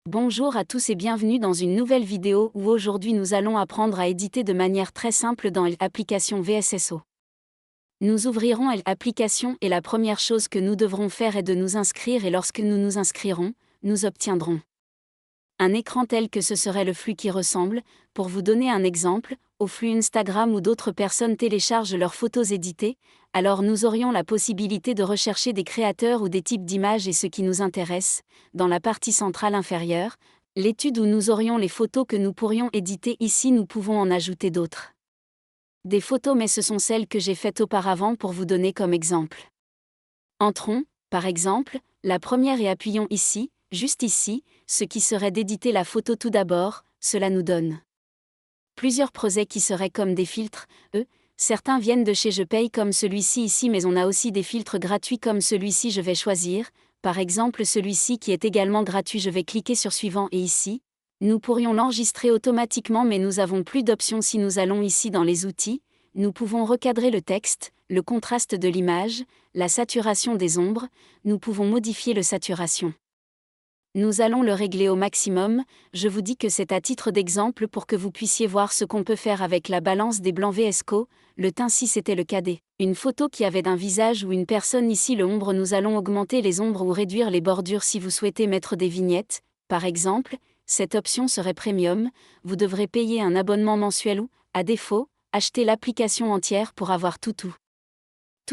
Bonjour à tous et bienvenue dans une nouvelle vidéo où aujourd'hui nous allons apprendre à éditer de manière très simple dans l'application VSSO. Nous ouvrirons l'application et la première chose que nous devrons faire est de nous inscrire et lorsque nous nous inscrirons, nous obtiendrons un écran tel que ce serait le flux qui ressemble, pour vous donner un exemple, au flux Instagram où d'autres personnes téléchargent leurs photos éditées, alors nous aurions la possibilité de rechercher des créateurs ou des types d'images et ce qui nous intéresse, dans la partie centrale inférieure, l'étude où nous aurions les photos que nous pourrions éditer ici nous pouvons en ajouter d'autres. Des photos mais ce sont celles que j'ai faites auparavant pour vous donner comme exemple. Entrons, par exemple, la première et appuyons ici, juste ici, ce qui serait d'éditer la photo tout d'abord, cela nous donne plusieurs projets qui seraient comme des filtres, certains viennent de chez Je paye comme celui-ci ici mais on a aussi des filtres gratuits comme celui-ci je vais choisir, par exemple celui-ci qui est également gratuit je vais cliquer sur suivant et ici, nous pourrions l'enregistrer automatiquement mais nous avons plus d'options si nous allons ici dans les outils, nous pouvons recadrer le texte, le contraste de l'image, la saturation des ombres, nous pouvons modifier le saturation. Nous allons le régler au maximum, je vous dis que c'est à titre d'exemple pour que vous puissiez voir ce qu'on peut faire avec la balance des blancs VSCO, le teint si c'était le cas une photo qui avait d'un visage ou une personne ici le ombre nous allons augmenter les ombres ou réduire les bordures si vous souhaitez mettre des vignettes, par exemple, cette option serait premium, vous devrez payer un abonnement mensuel ou, à défaut, acheter l'application entière pour avoir tout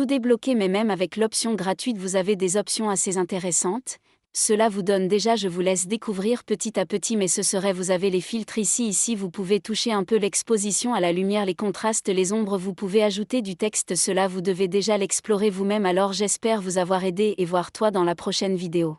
débloqué mais même avec l'option gratuite vous avez des options assez intéressantes. Cela vous donne déjà je vous laisse découvrir petit à petit mais ce serait vous avez les filtres ici vous pouvez toucher un peu l'exposition à la lumière les contrastes les ombres vous pouvez ajouter du texte cela vous devez déjà l'explorer vous-même alors j'espère vous avoir aidé et voir toi dans la prochaine vidéo.